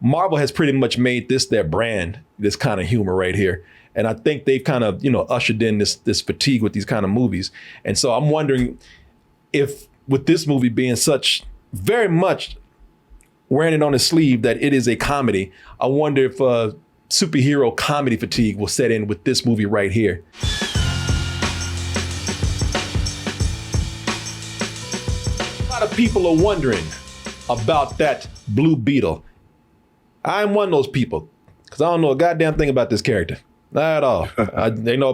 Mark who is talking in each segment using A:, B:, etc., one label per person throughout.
A: Marvel has pretty much made this their brand, this kind of humor right here. And I think they've kind of, ushered in this fatigue with these kind of movies. And so I'm wondering if with this movie being such very much wearing it on his sleeve that it is a comedy, I wonder if superhero comedy fatigue will set in with this movie right here. A lot of people are wondering about that Blue Beetle. I'm one of those people because I don't know a goddamn thing about this character. Not at all.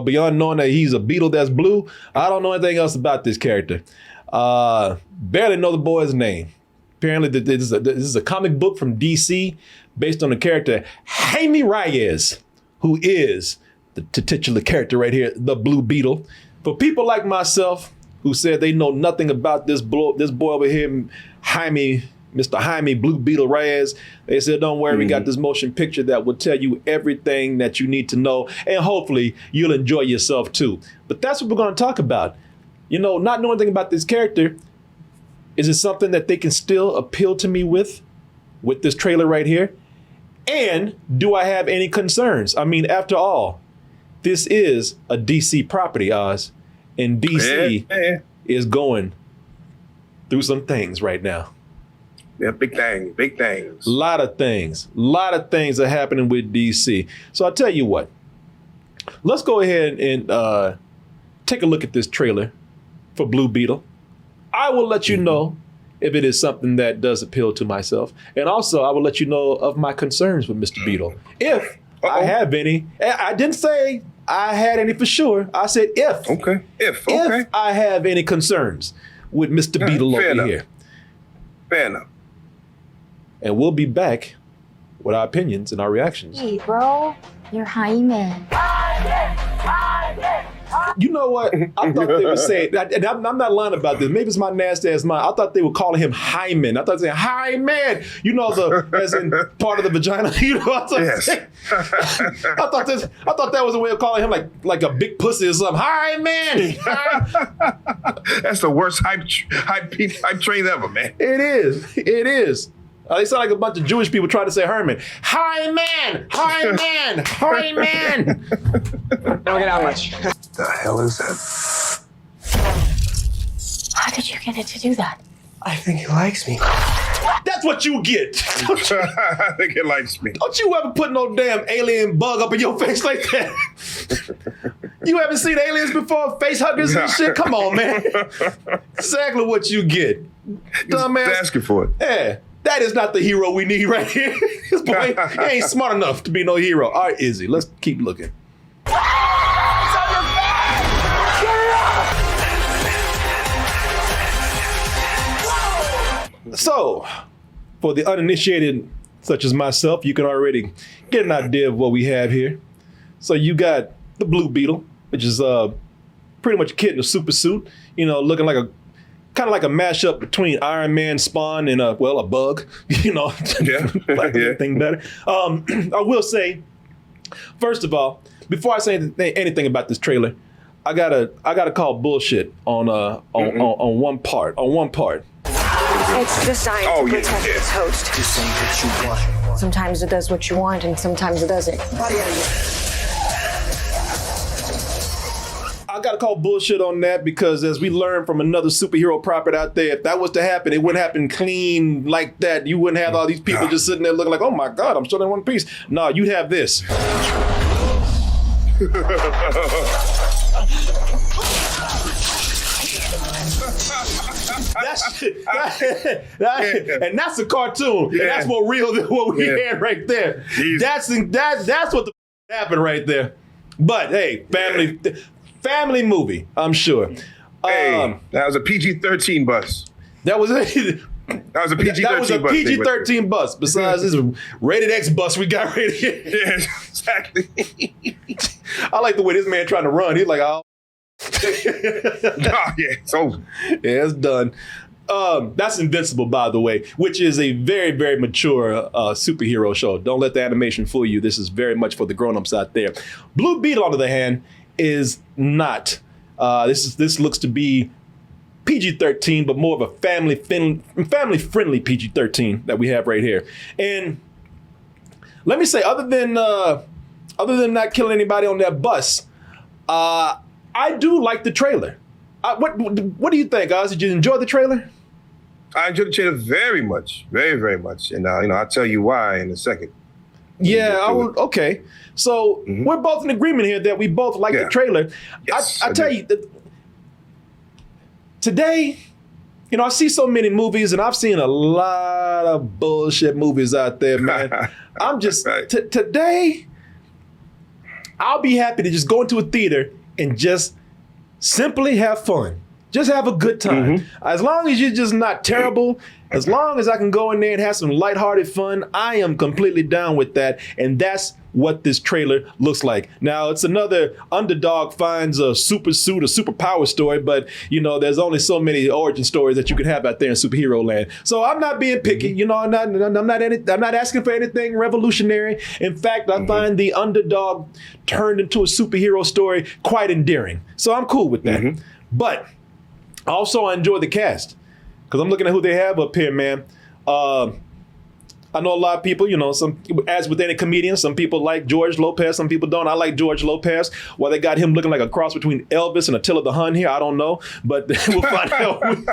A: Beyond knowing that he's a beetle that's blue, I don't know anything else about this character. Barely know the boy's name. Apparently, this is a comic book from DC based on the character Jaime Reyes, who is the titular character right here, the Blue Beetle. For people like myself who said they know nothing about this boy over here, Mr. Jaime Blue Beetle Reyes, they said, don't worry, we got this motion picture that will tell you everything that you need to know, and hopefully you'll enjoy yourself too. But that's what we're going to talk about. Not knowing anything about this character, is it something that they can still appeal to me with this trailer right here? And do I have any concerns? I mean, after all, this is a DC property, Oz, and DC is going through some things right now.
B: Yeah, big things.
A: A lot of things are happening with DC. So I'll tell you what, let's go ahead and take a look at this trailer for Blue Beetle. I will let you know if it is something that does appeal to myself. And also, I will let you know of my concerns with Mr. Beetle. If I have any. I didn't say I had any for sure. I said if.
B: Okay. If
A: I have any concerns with Mr. Beetle over here.
B: Fair enough.
A: And we'll be back with our opinions and our reactions.
C: Hey, bro. You're Jaime.
A: You know what? I thought they were saying, and I'm not lying about this. Maybe it's my nasty ass mind. I thought they were calling him Hyman. I thought they were saying, Hi man. As in part of the vagina.
B: Yes.
A: I thought that was a way of calling him like a big pussy or something. Hi man.
B: That's the worst hype train ever, man.
A: It is. They sound like a bunch of Jewish people trying to say Herman. Hi man! Hi man! Hi man!
D: Don't get out much.
B: The hell is that?
C: How did you get it to do that?
D: I think he likes me.
A: That's what you get.
B: I think it likes me.
A: Don't you ever put no damn alien bug up in your face like that. You haven't seen aliens before? Face huggers and shit? Come on, man. Exactly what you get. Dumbass.
B: Asking for it.
A: Yeah. That is not the hero we need right here. This boy he ain't smart enough to be no hero. All right, Izzy, let's keep looking. So, for the uninitiated, such as myself, you can already get an idea of what we have here. So you got the Blue Beetle, which is pretty much a kid in a super suit, looking like kind of like a mashup between Iron Man, Spawn, and a bug, anything better. I will say, first of all, before I say anything about this trailer, I gotta call bullshit on one part.
E: It's designed to protect its host.
D: Just say what you want.
E: Sometimes it does what you want, and sometimes it doesn't.
A: I gotta call bullshit on that because as we learned from another superhero property out there, if that was to happen, it wouldn't happen clean like that. You wouldn't have all these people just sitting there looking like, oh my God, I'm still in one piece. No, you'd have this. And that's a cartoon. Yeah. And that's more real than what we had right there. That's what the happened right there. But hey, family movie, I'm sure.
B: Hey, that was a PG-13 bus.
A: That was a
B: PG-13
A: bus. Besides this rated X bus we got right here.
B: Yeah, exactly.
A: I like the way this man trying to run. He's like, oh.
B: It's over.
A: Yeah, it's done. That's Invincible, by the way, which is a very, very mature superhero show. Don't let the animation fool you. This is very much for the grown-ups out there. Blue Beetle, on the other hand, is not. This looks to be PG-13, but more of a family-friendly PG-13 that we have right here. And let me say, other than not killing anybody on that bus, I do like the trailer. What do you think, Oz? Did you enjoy the trailer?
B: I enjoyed the trailer very much, very, very much. And, I'll tell you why in a second.
A: Yeah, okay. So we're both in agreement here that we both like the trailer.
B: Yes,
A: I tell you, today, I see so many movies, and I've seen a lot of bullshit movies out there, man. I'm just, today, I'll be happy to just go into a theater and just simply have fun. Just have a good time. As long as you're just not terrible, as long as I can go in there and have some lighthearted fun, I am completely down with that. And that's what this trailer looks like. Now, it's another underdog finds a super suit, a superpower story, but there's only so many origin stories that you can have out there in superhero land. So I'm not being picky. I'm not asking for anything revolutionary. In fact, I find the underdog turned into a superhero story quite endearing. So I'm cool with that. But also, I enjoy the cast because I'm looking at who they have up here, man. I know a lot of people, as with any comedian, some people like George Lopez, some people don't. I like George Lopez. Well, they got him looking like a cross between Elvis and Attila the Hun here. I don't know, but we'll find out when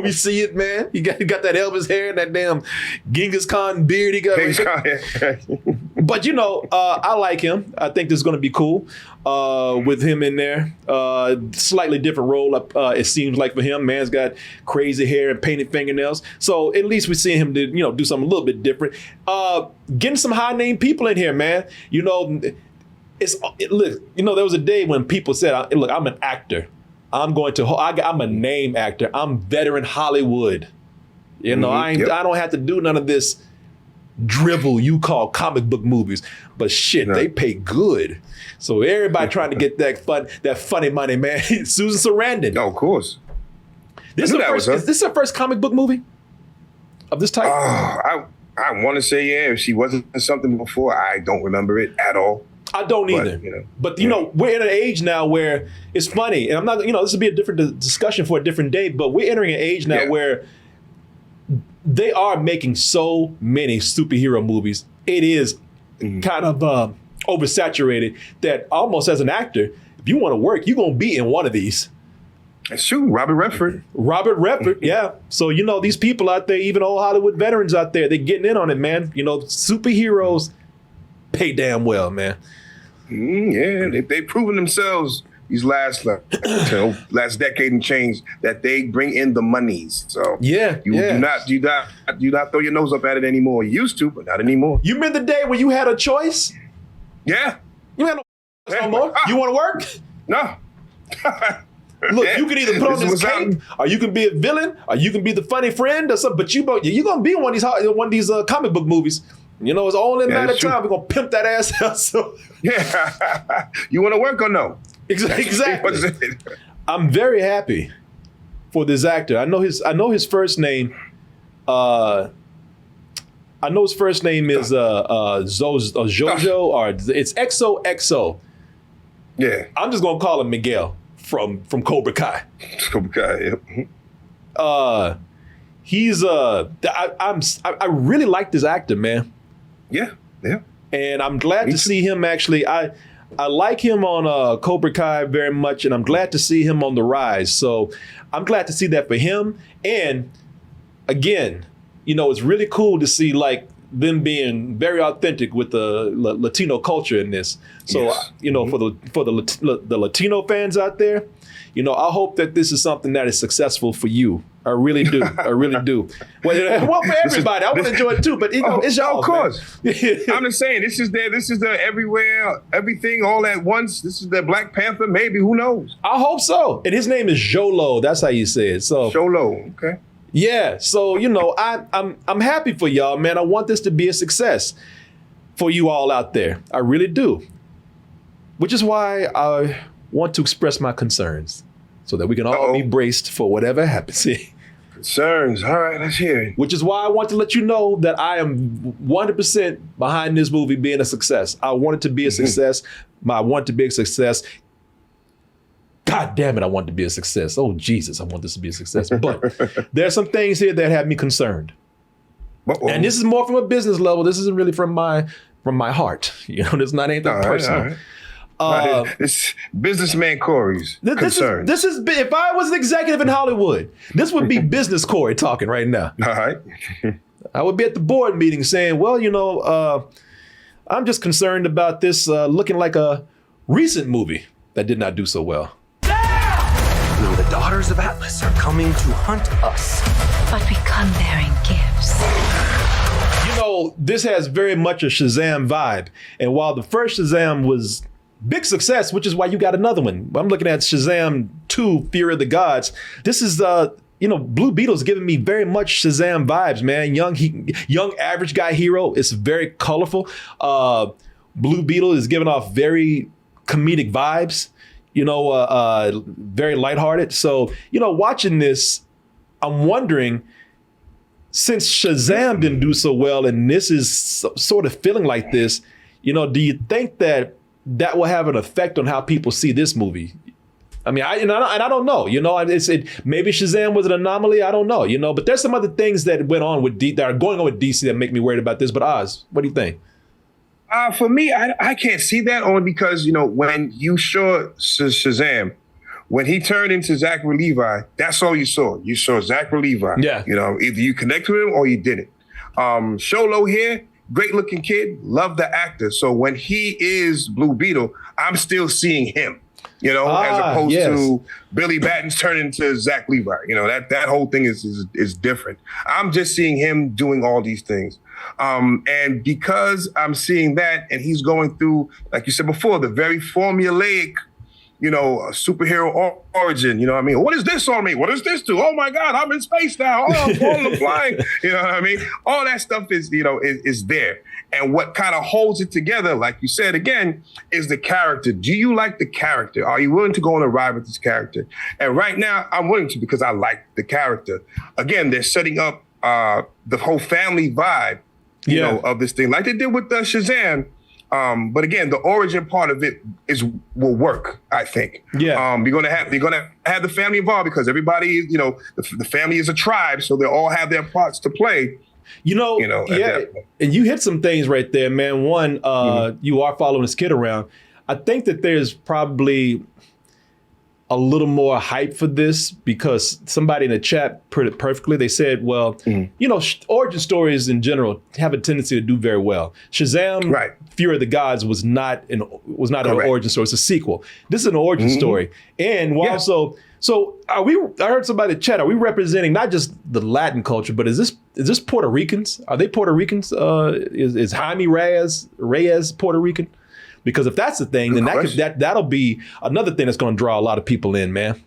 A: we see it, man. He got that Elvis hair and that damn Genghis Khan beard he got. But I like him. I think this is going to be cool with him in there. Slightly different role, it seems like for him. Man's got crazy hair and painted fingernails. So at least we're seeing him do something a little bit different. Getting some high name people in here, man. Look, there was a day when people said, look, I'm an actor. I'm a name actor. I'm veteran Hollywood. I don't have to do none of this drivel you call comic book movies, but shit, they pay good. So everybody trying to get that funny money, man. Susan Sarandon.
B: Oh, of course.
A: Is this her first comic book movie of this type?
B: I want to say yeah. If she wasn't something before, I don't remember it at all.
A: I don't either. But we're in an age now where it's funny, and I'm not. This would be a different discussion for a different day. But we're entering an age now where they are making so many superhero movies. It is kind of oversaturated that almost as an actor, if you want to work, you're going to be in one of these.
B: That's true. Robert Redford, yeah. So, these people out there, even old Hollywood veterans out there, they're getting in on it, man. Superheroes pay damn well, man. They've proven themselves these last decade and change that they bring in the monies. So you do not throw your nose up at it anymore. You used to, but not anymore.
A: You remember the day when you had a choice?
B: Yeah.
A: You had no choice no more. You want to work?
B: No.
A: Look, you can either put on this cape, or you can be a villain, or you can be the funny friend, or something. But you're gonna be in one of these comic book movies. It's only a matter of time. We're gonna pimp that ass out. So
B: you want to work or no?
A: Exactly. I'm very happy for this actor. I know his first name. I know his first name is Jojo, or it's XOXO.
B: Yeah.
A: I'm just gonna call him Miguel from Cobra Kai.
B: Cobra Kai.
A: Yeah. He's I really like this actor, man.
B: Yeah.
A: And I'm glad to see him actually. I like him on Cobra Kai very much, and I'm glad to see him on the rise. So I'm glad to see that for him. And again, it's really cool to see like them being very authentic with the Latino culture in this. So for the Latino fans out there, I hope that this is something that is successful for you. I really do. I really do. Well, for everybody, I want to enjoy it too. But it's y'all.
B: Of course. I'm just saying, this is the everywhere, everything, all at once. This is the Black Panther. Maybe, who knows?
A: I hope so. And his name is Jolo. That's how you say it. So
B: Jolo. Okay.
A: Yeah. So I'm happy for y'all, man. I want this to be a success for you all out there. I really do. Which is why I want to express my concerns so that we can all be braced for whatever happens.
B: Concerns. All right, let's hear it.
A: Which is why I want to let you know that I am 100% behind this movie being a success. I want it to be a success. I want it to be a success. God damn it, I want it to be a success. Oh, Jesus, I want this to be a success. But there are some things here that have me concerned.
B: And this is more from a business level. This isn't really from my heart. You know, this is not anything personal.
F: It's businessman Corey's concern.
B: This is if I was an executive in Hollywood, this would be business Corey talking right now.
F: All right.
B: I would be at the board meeting saying, well, you know, I'm just concerned about this looking like a recent movie that did not do so well.
D: The daughters of Atlas are coming to hunt us.
C: But we come bearing gifts.
B: You know, this has very much a Shazam vibe. And while the first Shazam was big success, which is why you got another one. I'm looking at Shazam 2, Fear of the Gods. This is, you know, Blue Beetle's giving me very much Shazam vibes, man. Young average guy hero. It's very colorful. Blue Beetle is giving off very comedic vibes, you know, very lighthearted. So, you know, watching this, I'm wondering, since Shazam didn't do so well and this is sort of feeling like this, you know, do you think that will have an effect on how people see this movie? I mean, I don't know, you know, maybe Shazam was an anomaly. I don't know, you know, but there's some other things that went on with that are going on with DC that make me worried about this. But Oz, what do you think?
F: For me, I can't see that only because, you know, when you saw Shazam, when he turned into Zachary Levi, that's all you saw. You saw Zachary Levi. Yeah. You know, either you connect with him or you didn't. Sholo here, great looking kid, love the actor. So when he is Blue Beetle, I'm still seeing him, you know, as opposed to Billy Batten's turning into Zach Levi. You know, that whole thing is different. I'm just seeing him doing all these things. And because I'm seeing that and he's going through, like you said before, the very formulaic, you know, superhero origin, you know what I mean? What is this on me? What does this do? Oh my God, I'm in space now. Oh, I'm falling flying. You know what I mean? All that stuff is, you know, is there. And what kind of holds it together, like you said again, is the character. Do you like the character? Are you willing to go on a ride with this character? And right now, I'm willing to because I like the character. Again, they're setting up the whole family vibe, you know, of this thing, like they did with Shazam. But again, the origin part of it will work, I think. Yeah. You're gonna have the family involved because everybody, you know, the family is a tribe, so they all have their parts to play.
B: You know, and you hit some things right there, man. One, you are following this kid around. I think that there's probably a little more hype for this because somebody in the chat put it perfectly. They said, well, you know, origin stories in general have a tendency to do very well. Shazam, Fear of the Gods was not an origin story. It's a sequel. This is an origin story. And we're also, so I heard somebody in the chat, are we representing not just the Latin culture, but is this Puerto Ricans? Are they Puerto Ricans? Is Jaime Reyes Puerto Rican? Because if that's the thing, then that'll be another thing that's going to draw a lot of people in, man.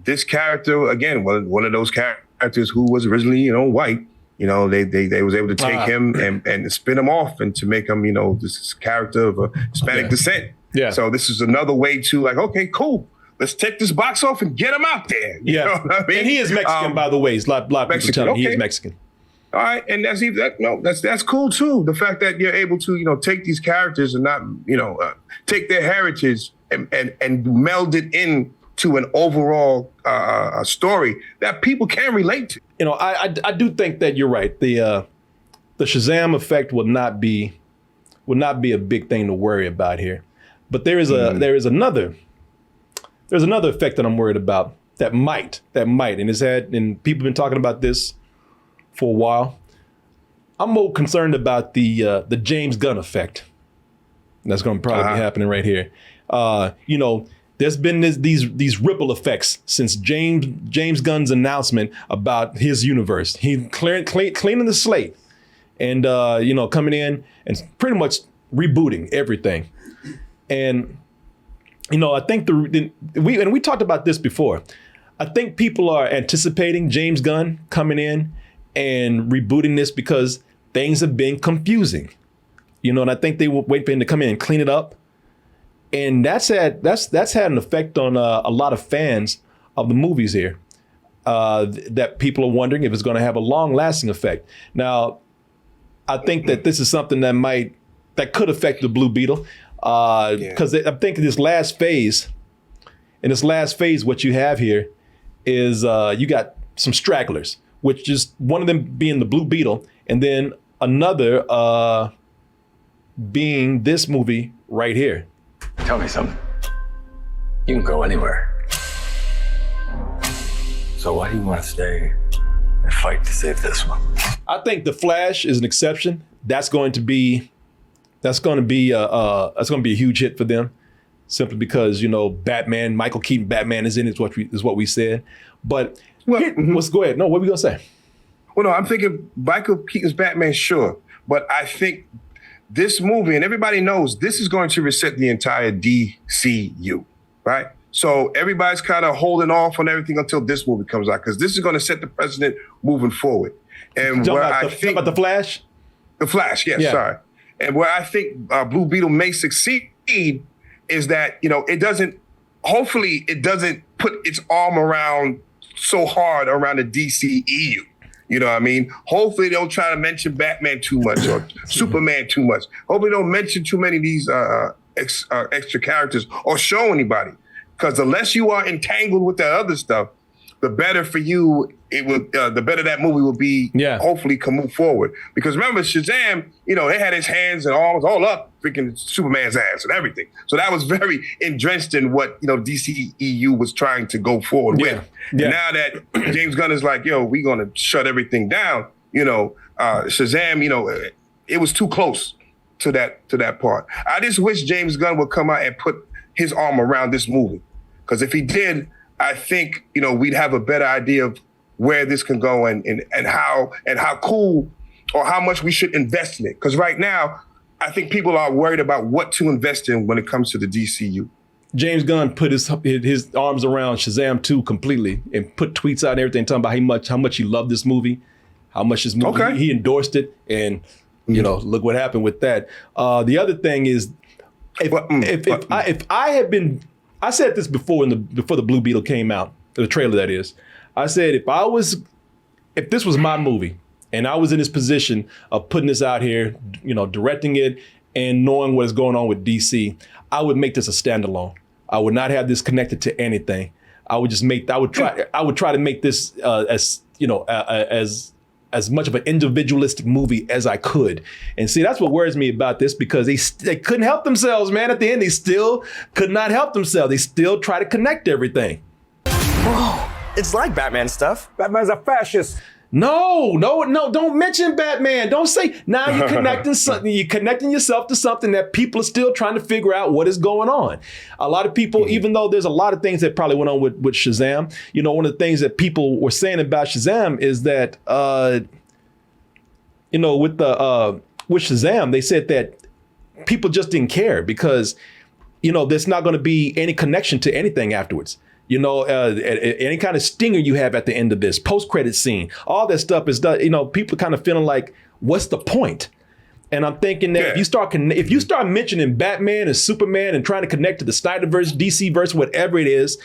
F: This character, again, one of those characters who was originally, you know, white. You know, they was able to take him and spin him off and to make him, you know, this character of a Hispanic descent. Yeah. So this is another way to like, okay, cool. Let's take this box off and get him out there. You know what I mean?
B: And he is Mexican, by the way. A lot of people tell me he is Mexican.
F: All right, and that's cool too. The fact that you're able to, you know, take these characters and not, you know, take their heritage and meld it into an overall story that people can relate to.
B: You know, I do think that you're right. The Shazam effect will not be a big thing to worry about here, but there is another effect that I'm worried about that might and people have been talking about this for a while. I'm more concerned about the James Gunn effect. That's going to probably be happening right here. You know, there's been these ripple effects since James Gunn's announcement about his universe. He cleaning the slate and you know, coming in and pretty much rebooting everything. And you know, I think we talked about this before. I think people are anticipating James Gunn coming in and rebooting this because things have been confusing, you know, and I think they will wait for him to come in and clean it up. And that's had an effect on a lot of fans of the movies here, that people are wondering if it's going to have a long lasting effect. Now, I think that this is something that could affect the Blue Beetle, because I'm thinking in this last phase, what you have here is you got some stragglers. which is one of them being the Blue Beetle, and then another being this movie right here.
G: Tell me something. You can go anywhere. So why do you want to stay and fight to save this one?
B: I think The Flash is an exception. That's going to be a huge hit for them, simply because, you know, Batman, Michael Keaton Batman is in it, is what we said. But go ahead. No, what are we gonna say?
F: Well, no, I'm thinking Michael Keaton's Batman, sure. But I think this movie, and everybody knows, this is going to reset the entire DCU, right? So everybody's kind of holding off on everything until this movie comes out, because this is going to set the precedent moving forward. And where I think
B: about the Flash?
F: The Flash, yes,
B: Yeah.
F: sorry. And where I think Blue Beetle may succeed is that, you know, hopefully it doesn't put its arm around so hard around the DCEU. You know what I mean? Hopefully they don't try to mention Batman too much or Superman too much. Hopefully they don't mention too many of these extra characters or show anybody. Because the less you are entangled with that other stuff, the better for you the better that movie will be.
B: Yeah.
F: Hopefully can move forward. Because remember, Shazam, you know, they had his hands and arms all up freaking Superman's ass and everything. So that was very entrenched in what, you know, DCEU was trying to go forward with.
B: Yeah.
F: And now that James Gunn is like, yo, we're gonna shut everything down, you know, Shazam, you know, it was too close to that part. I just wish James Gunn would come out and put his arm around this movie. Because if he did, I think, you know, we'd have a better idea of where this can go and how cool or how much we should invest in it. Because right now, I think people are worried about what to invest in when it comes to the DCU.
B: James Gunn put his arms around Shazam 2 completely and put tweets out and everything talking about how much he loved this movie, how much this movie, he endorsed it, and, you know, look what happened with that. The other thing is, if I had been, I said this before before the Blue Beetle came out, the trailer that is, I said if this was my movie and I was in this position of putting this out here, you know, directing it and knowing what is going on with DC, I would make this a standalone. I would not have this connected to anything. I would try to make this as, you know, as much of an individualistic movie as I could. And see, that's what worries me about this, because they couldn't help themselves, man. At the end, they still could not help themselves. They still try to connect everything.
H: Bro, it's like Batman stuff. Batman's a fascist.
B: No, don't mention Batman. Don't say, now you're connecting something. You're connecting yourself to something that people are still trying to figure out what is going on. A lot of people, even though there's a lot of things that probably went on with Shazam, you know, one of the things that people were saying about Shazam is that, you know, with Shazam, they said that people just didn't care because, you know, there's not going to be any connection to anything afterwards. You know, any kind of stinger you have at the end of this, post-credit scene, all that stuff is done. You know, people kind of feeling like, what's the point? And I'm thinking that if you start mentioning Batman and Superman and trying to connect to the Snyderverse, DC-verse, whatever it is,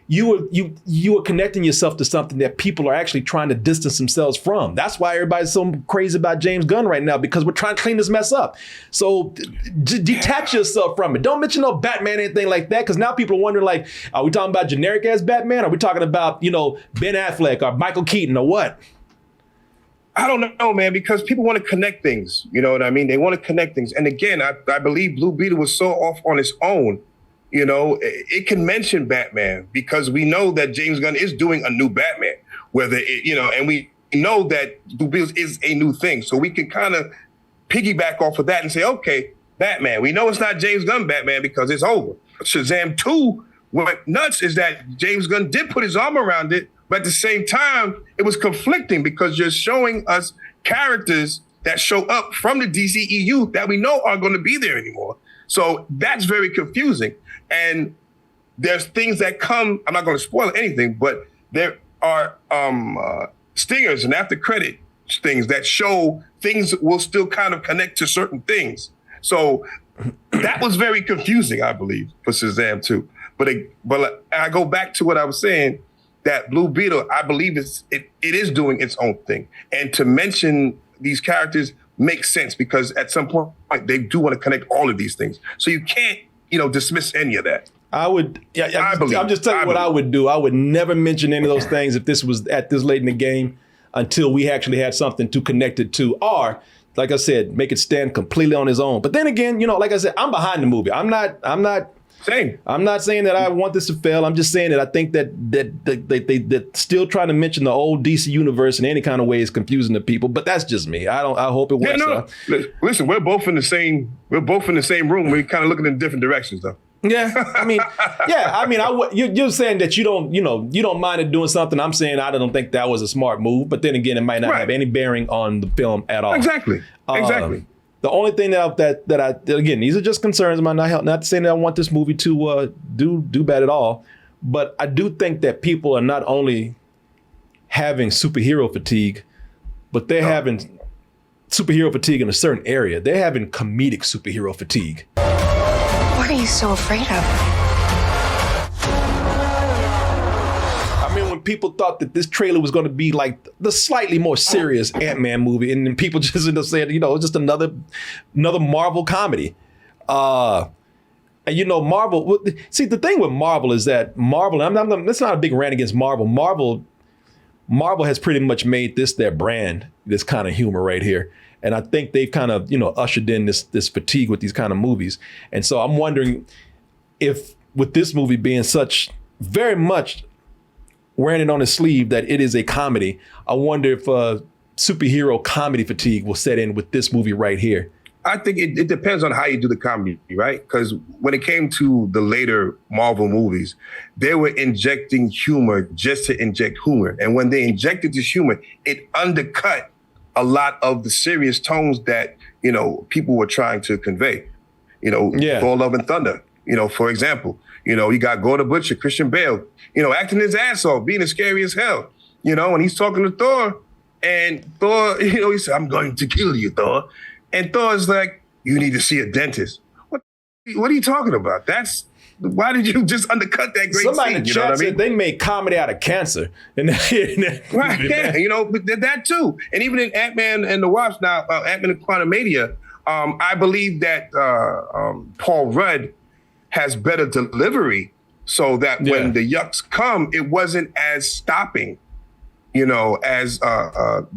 B: you are connecting yourself to something that people are actually trying to distance themselves from. That's why everybody's so crazy about James Gunn right now, because we're trying to clean this mess up. So detach yourself from it. Don't mention no Batman, anything like that, because now people are wondering, like, are we talking about generic ass Batman? Are we talking about, you know, Ben Affleck or Michael Keaton or what?
F: I don't know, man, because people want to connect things. You know what I mean? They want to connect things. And again, I believe Blue Beetle was so off on its own. You know, it can mention Batman because we know that James Gunn is doing a new Batman, and we know that Blue Beetle is a new thing. So we can kind of piggyback off of that and say, okay, Batman. We know it's not James Gunn Batman because it's over. Shazam 2, what nuts is that James Gunn did put his arm around it, but at the same time, it was conflicting because you're showing us characters that show up from the DCEU that we know aren't going to be there anymore. So that's very confusing. And there's things that come, I'm not going to spoil anything, but there are stingers and after credit things that show things will still kind of connect to certain things. So that was very confusing, I believe, for Shazam 2. But I go back to what I was saying, that Blue Beetle, I believe it is doing its own thing. And to mention these characters makes sense because at some point they do want to connect all of these things. So you can't, dismiss any of that.
B: I'm just telling you what I would do. I would never mention any of those things if this was at this late in the game. until we actually had something to connect it to, or like I said, make it stand completely on its own. But then again, like I said, I'm behind the movie. I'm not
F: Same.
B: I'm not saying that I want this to fail. I'm just saying that I think that they still trying to mention the old DC universe in any kind of way is confusing to people. But that's just me. I hope it works out.
F: Listen, we're both in the same room. We're kind of looking in different directions, though.
B: Yeah, you're saying that you don't mind it doing something. I'm saying I don't think that was a smart move. But then again, it might not have any bearing on the film at all.
F: Exactly.
B: The only thing that I again, these are just concerns. I'm not saying that I want this movie to do bad at all, but I do think that people are not only having superhero fatigue, but they're having superhero fatigue in a certain area. They're having comedic superhero fatigue.
E: What are you so afraid of?
B: I mean, when people thought that this trailer was going to be like the slightly more serious Ant-Man movie, and then people just end up saying, it's just another Marvel comedy. And Marvel. See, the thing with Marvel is that Marvel. That's not a big rant against Marvel. Marvel has pretty much made this their brand. This kind of humor right here. And I think they've kind of, ushered in this fatigue with these kind of movies. And so I'm wondering if with this movie being such very much wearing it on his sleeve that it is a comedy, I wonder if superhero comedy fatigue will set in with this movie right here.
F: I think it depends on how you do the comedy, right? Because when it came to the later Marvel movies, they were injecting humor just to inject humor. And when they injected this humor, it undercut a lot of the serious tones that, people were trying to convey. Thor, Love and Thunder, for example. You got Gore the Butcher, Christian Bale, acting his ass off, being as scary as hell. And he's talking to Thor, and Thor, he said, "I'm going to kill you, Thor." And Thor's like, "You need to see a dentist." What are you talking about? Why did you just undercut that great
B: Somebody
F: scene?
B: in the chat said they made comedy out of cancer.
F: Right, yeah, but that too. And even in Ant-Man and the Wasp now, Ant-Man and Quantumania, I believe that Paul Rudd has better delivery so that when the yucks come, it wasn't as stopping, as Thor,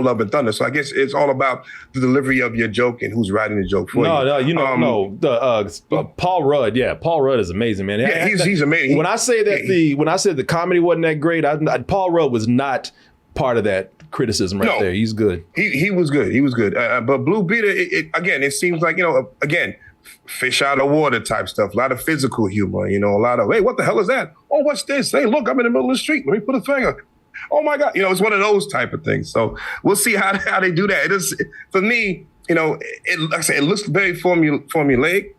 F: Love and Thunder. So I guess it's all about the delivery of your joke and who's writing the joke for you.
B: Paul Rudd. Yeah, Paul Rudd is amazing, man.
F: Yeah, he's amazing.
B: When I say that the comedy wasn't that great, Paul Rudd was not part of that criticism there. He's good.
F: He was good. He was good. But Blue Beetle, it seems like, fish out of water type stuff. A lot of physical humor, a lot of, hey, what the hell is that? Oh, what's this? Hey, look, I'm in the middle of the street. Let me put a finger. Oh my God. It's one of those type of things. So we'll see how they do that. It is, for me, it looks very formulaic,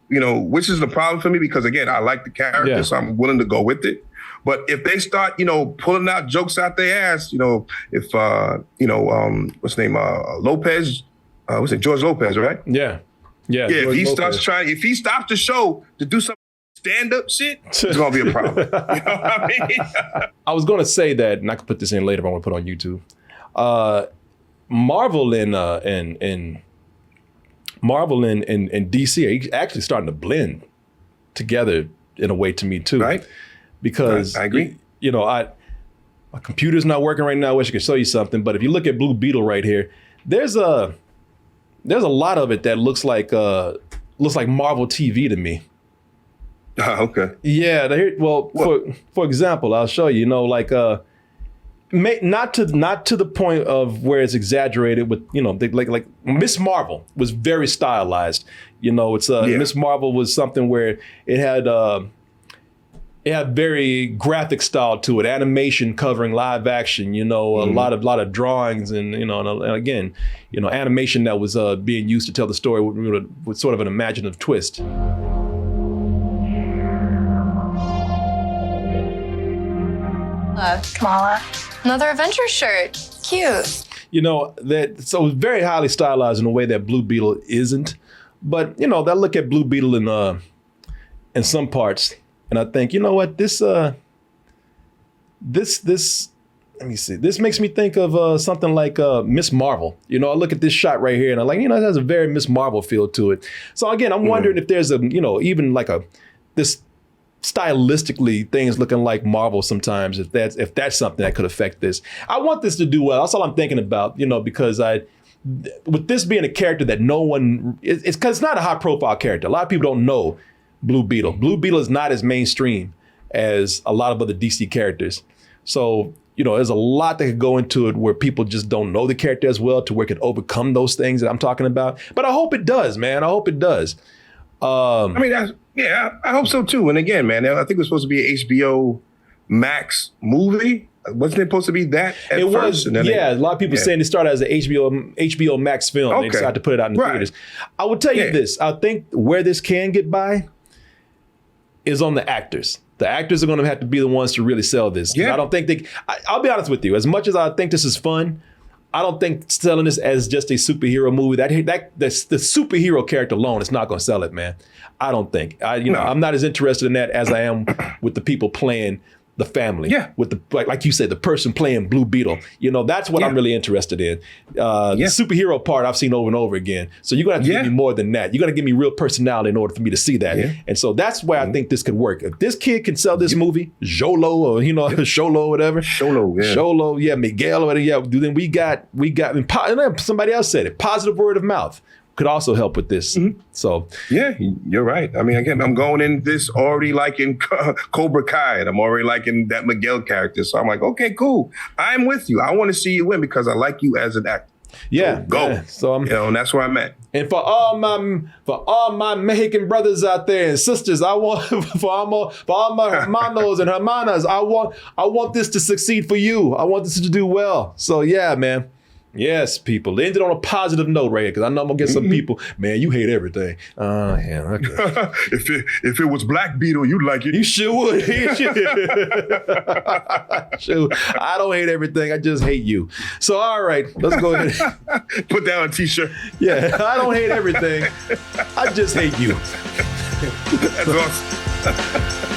F: which is the problem for me because, again, I like the character, so I'm willing to go with it. But if they start, pulling out jokes out their ass, if, what's his name? Lopez, George Lopez, right?
B: Yeah. Yeah.
F: If he stops the show to do some stand-up shit, it's going to be a problem. You know what I mean?
B: I was going to say that, and I could put this in later if I want to put it on YouTube. Marvel and DC are actually starting to blend together in a way to me too.
F: Right.
B: Because
F: I agree.
B: My computer's not working right now. I wish I could show you something, but if you look at Blue Beetle right here, there's a lot of it that looks like Marvel TV to me.
F: Okay.
B: Yeah. For example, I'll show you. Not to the point of where it's exaggerated with like Miss Marvel was very stylized. Miss Marvel was something where it had very graphic style to it, animation covering live action. A lot of drawings and and again, animation that was being used to tell the story with sort of an imaginative twist.
I: Kamala. Another Avenger shirt. Cute.
B: So it's very highly stylized in a way that Blue Beetle isn't. But, I look at Blue Beetle in some parts and I think, this let me see. This makes me think of something like Miss Marvel. I look at this shot right here and I'm like, it has a very Miss Marvel feel to it. So again, I'm wondering if there's even like this stylistically things looking like Marvel sometimes. If that's something that could affect this, I want this to do well. That's all I'm thinking about. Because with this being a character that no one, it's because it's not a high profile character. A lot of people don't know Blue Beetle. Blue Beetle is not as mainstream as a lot of other DC characters. So, there's a lot that could go into it where people just don't know the character as well to where it could overcome those things that I'm talking about. But I hope it does, man. I hope it does.
F: I hope so too. And again, man, I think it was supposed to be an HBO Max movie. Wasn't it supposed to be that at
B: it
F: first?
B: Was, a lot of people saying it started as an HBO Max film. Okay. They decided to put it out in the theaters. I will tell you this. I think where this can get by is on the actors. The actors are going to have to be the ones to really sell this. I don't think I'll be honest with you. As much as I think this is fun, I don't think selling this as just a superhero movie, the superhero character alone is not going to sell it, man. I don't think. I'm not as interested in that as I am with the people playing the family. Yeah. With the like you said, the person playing Blue Beetle. That's what I'm really interested in. The superhero part I've seen over and over again. So you're gonna have to give me more than that. You're gonna give me real personality in order for me to see that. Yeah. And so that's why I think this could work. If this kid can sell this movie, Jolo or Sholo or whatever. Sholo, Miguel or whatever. Then we got and somebody else said it. Positive word of mouth could also help with this. Mm-hmm. So
F: you're right. I mean, again, I'm going in this already liking Cobra Kai, and I'm already liking that Miguel character. So I'm like, okay, cool. I'm with you. I want to see you win because I like you as an actor.
B: Yeah,
F: so go.
B: Yeah. So
F: and that's where I'm at.
B: And for all my Mexican brothers out there and sisters, I want for all my hermanos and hermanas, I want this to succeed for you. I want this to do well. So yeah, man. Yes, people. They ended on a positive note right here because I know I'm gonna get some people. Man, you hate everything. Yeah. Okay.
F: if it was Black Beetle, you'd like it.
B: You sure would. Sure. I don't hate everything. I just hate you. So all right, let's go ahead.
F: Put down a T-shirt.
B: Yeah, I don't hate everything. I just hate you.
F: That's awesome.